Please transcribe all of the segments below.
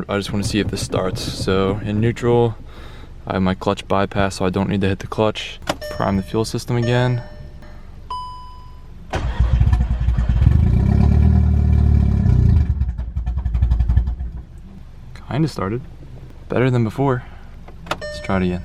I just want to see if this starts. So in neutral, I have my clutch bypass, so I don't need to hit the clutch. Prime the fuel system again. Kinda started. Better than before. Let's try it again.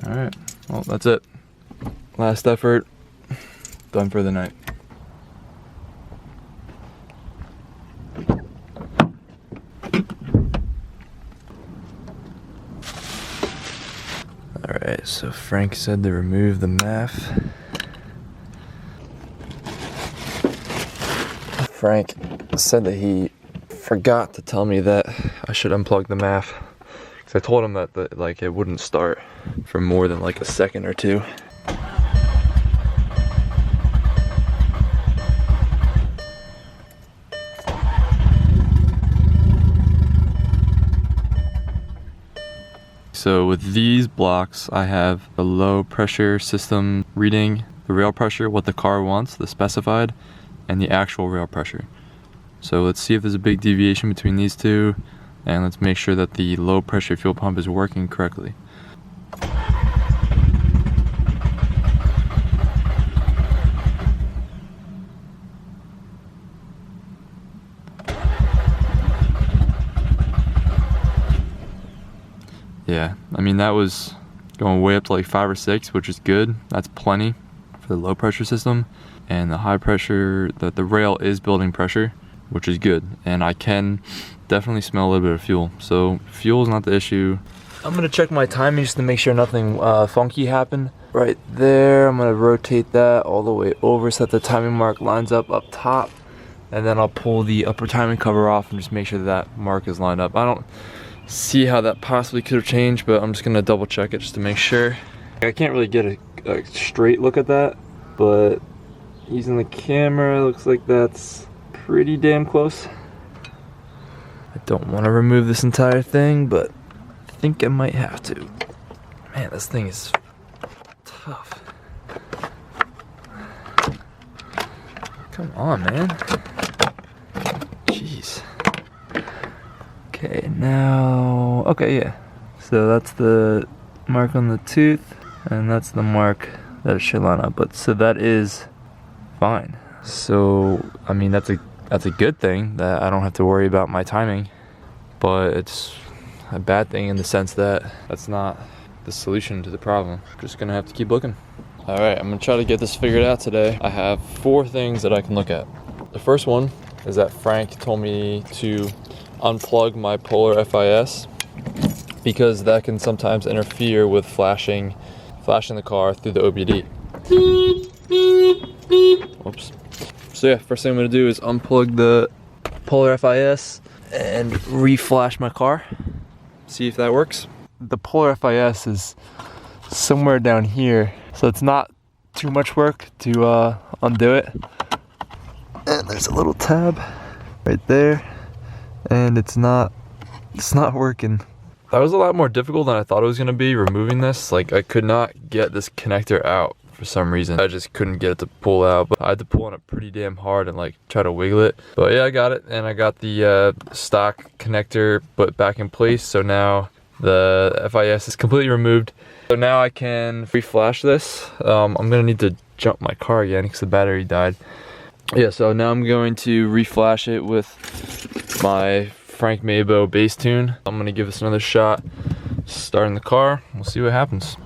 Alright, well that's it. Last effort, done for the night. Alright, so Frank said to remove the MAF. Frank said that he forgot to tell me that I should unplug the MAF. Because I told him that like it wouldn't start for more than like a second or two. So with these blocks, I have the low pressure system reading the rail pressure, what the car wants, the specified, and the actual rail pressure. So let's see if there's a big deviation between these two, and let's make sure that the low pressure fuel pump is working correctly. Yeah, I mean that was going way up to like 5 or 6, which is good. That's plenty for the low pressure system. And the high pressure, the rail is building pressure, which is good. And I can definitely smell a little bit of fuel. So fuel is not the issue. I'm gonna check my timing just to make sure nothing funky happened. Right there, I'm gonna rotate that all the way over so that the timing mark lines up top. And then I'll pull the upper timing cover off and just make sure that mark is lined up. I don't see how that possibly could have changed, but I'm just gonna double check it just to make sure. I can't really get a straight look at that, but using the camera, it looks like that's pretty damn close. I don't want to remove this entire thing, but I think I might have to. Man, this thing is tough. Come on, man. Jeez. Okay, now, okay, yeah. So that's the mark on the tooth, and that's the mark that it should line up. But so that is fine. So I mean that's a good thing that I don't have to worry about my timing, but it's a bad thing in the sense that that's not the solution to the problem. I'm just gonna have to keep looking. All right, I'm gonna try to get this figured out today. I have 4 things that I can look at. The first one is that Frank told me to unplug my polar FIS because that can sometimes interfere with flashing the car through the OBD. Oops. So yeah, first thing I'm gonna do is unplug the polar FIS and reflash my car. See if that works. The polar FIS is somewhere down here, so it's not too much work to undo it. And there's a little tab right there, and it's not working. That was a lot more difficult than I thought it was gonna be, removing this. Like, I could not get this connector out for some reason. I just couldn't get it to pull out, but I had to pull on it pretty damn hard and like try to wiggle it. But yeah, I got it, and I got the stock connector put back in place. So now the FIS is completely removed. So now I can reflash this. I'm gonna need to jump my car again because the battery died. Yeah, so now I'm going to reflash it with my Frank Mabo bass tune. I'm gonna give this another shot, starting the car. We'll see what happens.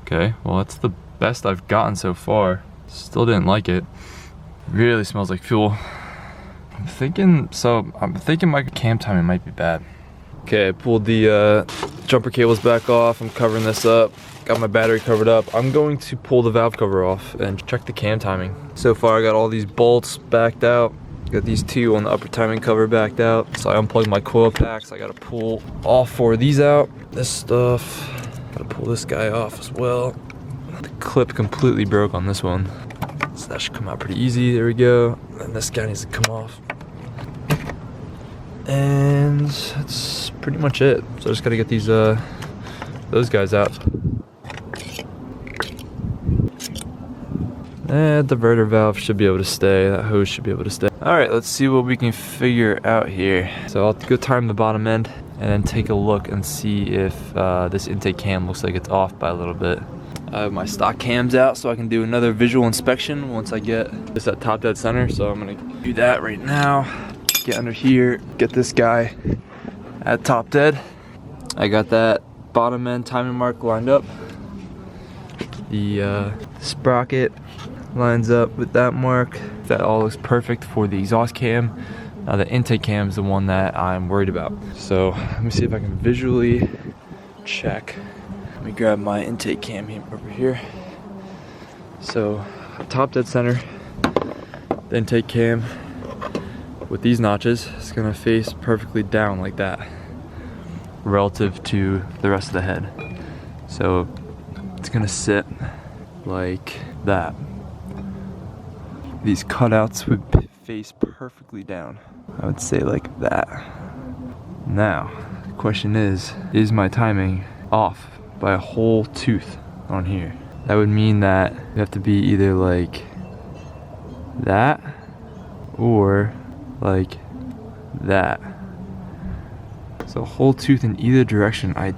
Okay, well that's the best I've gotten so far. Still didn't like it. Really smells like fuel. I'm thinking my cam timing might be bad. Okay, I pulled the jumper cables back off. I'm covering this up. Got my battery covered up. I'm going to pull the valve cover off and check the cam timing. So far I got all these bolts backed out. Got these two on the upper timing cover backed out. So I unplugged my coil packs. I gotta pull all 4 of these out. This stuff, gotta pull this guy off as well. The clip completely broke on this one. So that should come out pretty easy. There we go. And this guy needs to come off. And that's pretty much it. So I just gotta get these those guys out. And the diverter valve should be able to stay. That hose should be able to stay. All right, let's see what we can figure out here. So I'll go time the bottom end and then take a look and see if this intake cam looks like it's off by a little bit. I have my stock cams out so I can do another visual inspection once I get this at top dead center. So I'm gonna do that right now. Get under here, get this guy at top dead. I got that bottom end timing mark lined up. The sprocket lines up with that mark. That all looks perfect for the exhaust cam. Now the intake cam is the one that I'm worried about. So let me see if I can visually check. Let me grab my intake cam over here. So top dead center, the intake cam with these notches is gonna face perfectly down like that relative to the rest of the head. So it's gonna sit like that. These cutouts would face perfectly down. I would say like that. Now, the question is my timing off by a whole tooth on here? That would mean that you have to be either like that or like that. So a whole tooth in either direction, I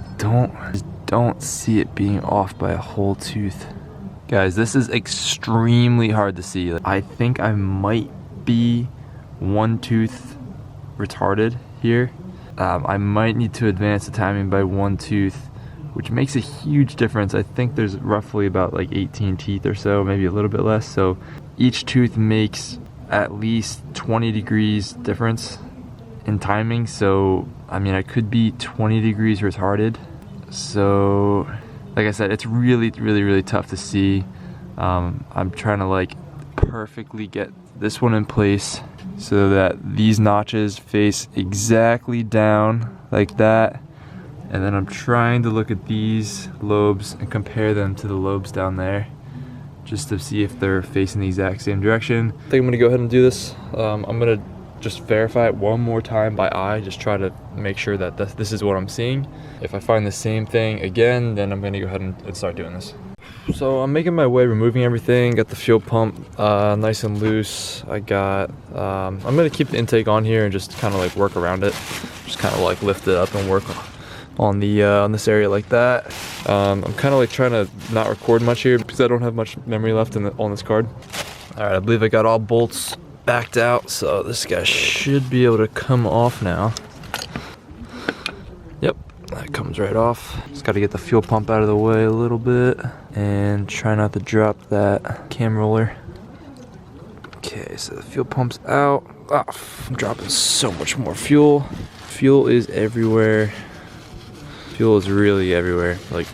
don't see it being off by a whole tooth. Guys, this is extremely hard to see. I think I might be 1 tooth retarded here. I might need to advance the timing by 1 tooth, which makes a huge difference. I think there's roughly about like 18 teeth or so, maybe a little bit less. So each tooth makes at least 20 degrees difference in timing. So, I mean, I could be 20 degrees retarded. So, like I said, it's really tough to see. I'm trying to like perfectly get this one in place so that these notches face exactly down like that. And then I'm trying to look at these lobes and compare them to the lobes down there just to see if they're facing the exact same direction. I think I'm gonna go ahead and do this. I'm gonna just verify it one more time by eye, just try to make sure that this is what I'm seeing. If I find the same thing again, then I'm gonna go ahead and start doing this. So I'm making my way, removing everything. Got the fuel pump nice and loose. I got, I'm gonna keep the intake on here and just kind of like work around it. Just kind of like lift it up and work on the on this area like that. I'm kind of like trying to not record much here because I don't have much memory left on this card. All right, I believe I got all bolts backed out, so this guy should be able to come off now. Yep, that comes right off. Just got to get the fuel pump out of the way a little bit and try not to drop that cam roller. Okay, so the fuel pump's out. Oh, I'm dropping so much more fuel. Fuel is everywhere. Fuel is really everywhere, like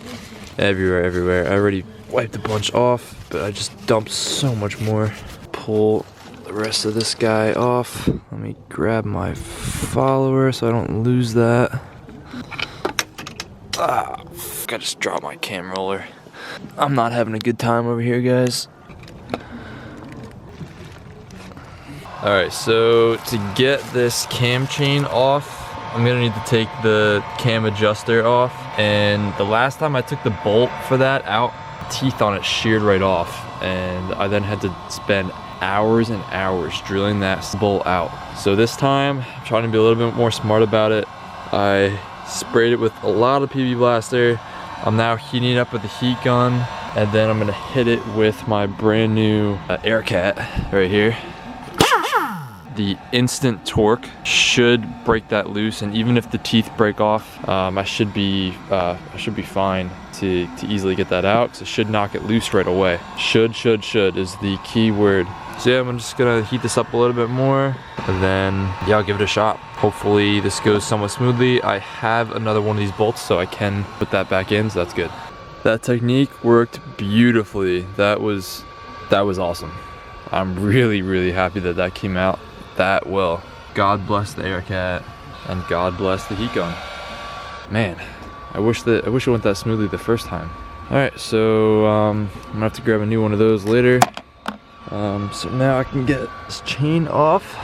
everywhere. I already wiped a bunch off, but I just dumped so much more. Pull the rest of this guy off. Let me grab my follower so I don't lose that. I just dropped my cam roller. I'm not having a good time over here, guys. Alright, so to get this cam chain off, I'm gonna need to take the cam adjuster off. And the last time I took the bolt for that out, teeth on it sheared right off. And I then had to spend hours and hours drilling that bolt out. So this time, I'm trying to be a little bit more smart about it. I sprayed it with a lot of PB Blaster. I'm now heating it up with the heat gun, and then I'm gonna hit it with my brand new Aircat right here. The instant torque should break that loose, and even if the teeth break off, I should be fine to easily get that out, because it should knock it loose right away. Should is the key word. So yeah, I'm just gonna heat this up a little bit more, and then yeah, I'll give it a shot. Hopefully this goes somewhat smoothly. I have another one of these bolts, so I can put that back in, so that's good. That technique worked beautifully. That was awesome. I'm really happy that came out that well. God bless the Aircat, and God bless the heat gun. Man, I wish it went that smoothly the first time. All right, so I'm gonna have to grab a new one of those later. So now I can get this chain off,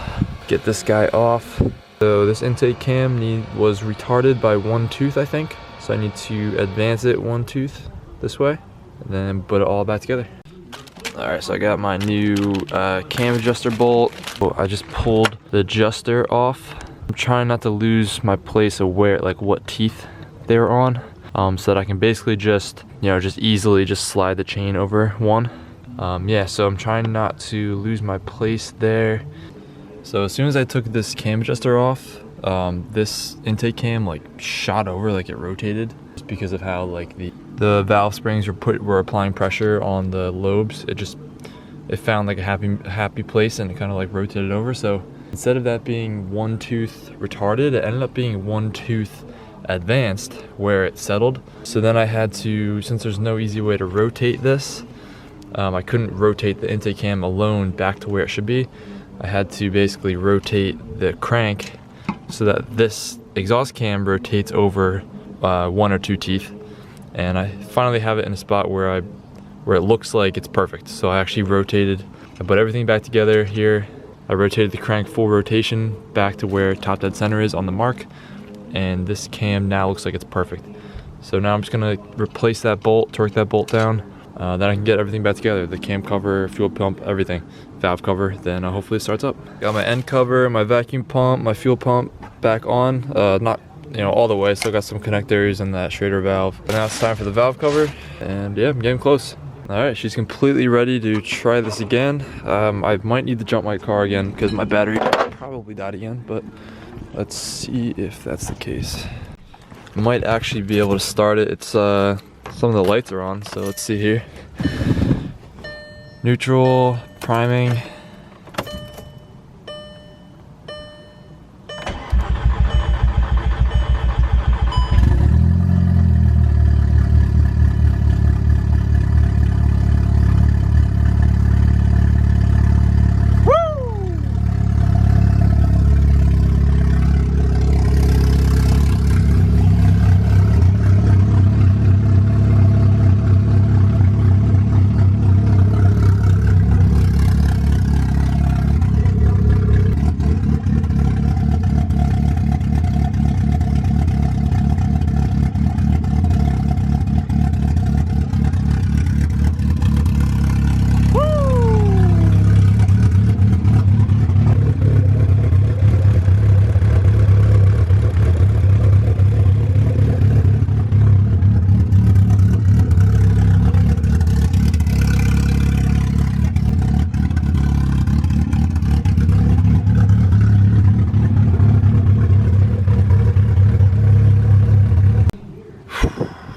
get this guy off. So this intake cam was retarded by 1 tooth, I think. So I need to advance it 1 tooth this way, and then put it all back together. All right, so I got my new cam adjuster bolt. I just pulled the adjuster off. I'm trying not to lose my place of where, like what teeth they were on, so that I can basically just, you know, just easily just slide the chain over one. Yeah, so I'm trying not to lose my place there. So as soon as I took this cam adjuster off, this intake cam like shot over, like it rotated, just because of how like the valve springs were applying pressure on the lobes. It found like a happy place, and it kind of like rotated over. So instead of that being 1 tooth retarded, it ended up being 1 tooth advanced where it settled. So then I had to, since there's no easy way to rotate this, I couldn't rotate the intake cam alone back to where it should be. I had to basically rotate the crank so that this exhaust cam rotates over 1 or 2 teeth. And I finally have it in a spot where it looks like it's perfect. So I actually I put everything back together here. I rotated the crank full rotation back to where top dead center is on the mark. And this cam now looks like it's perfect. So now I'm just gonna replace that bolt, torque that bolt down. Then I can get everything back together, the cam cover, fuel pump, everything, valve cover, then hopefully it starts up. Got my end cover, my vacuum pump, my fuel pump back on, not, you know, all the way, still got some connectors and that Schrader valve. But now it's time for the valve cover, and yeah, I'm getting close. All right, she's completely ready to try this again. I might need to jump my car again because my battery probably died again, but let's see if that's the case. Might actually be able to start it. It's some of the lights are on, so let's see here. Neutral, priming.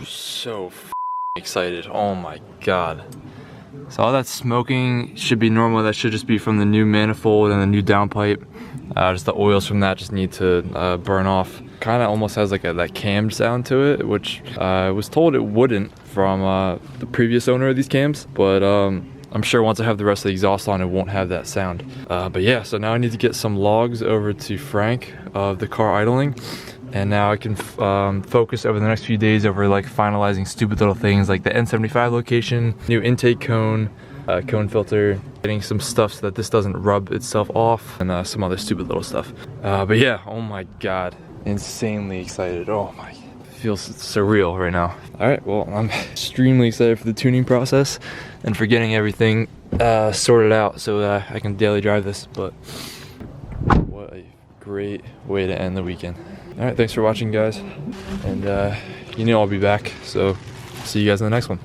So excited, oh my god. So all that smoking should be normal. That should just be from the new manifold and the new downpipe. Just the oils from that just need to burn off. Kind of almost has like that cammed sound to it, which I was told it wouldn't from the previous owner of these cams, but I'm sure once I have the rest of the exhaust on, it won't have that sound. But yeah, so now I need to get some logs over to Frank of the car idling. And now I can focus over the next few days over like finalizing stupid little things like the N75 location, new intake cone, cone filter, getting some stuff so that this doesn't rub itself off, and some other stupid little stuff. But yeah, oh my god, insanely excited. Oh my, feels surreal right now. All right, well, I'm extremely excited for the tuning process and for getting everything sorted out so that I can daily drive this. But what a great way to end the weekend. All right, thanks for watching, guys, and you know I'll be back, so see you guys in the next one.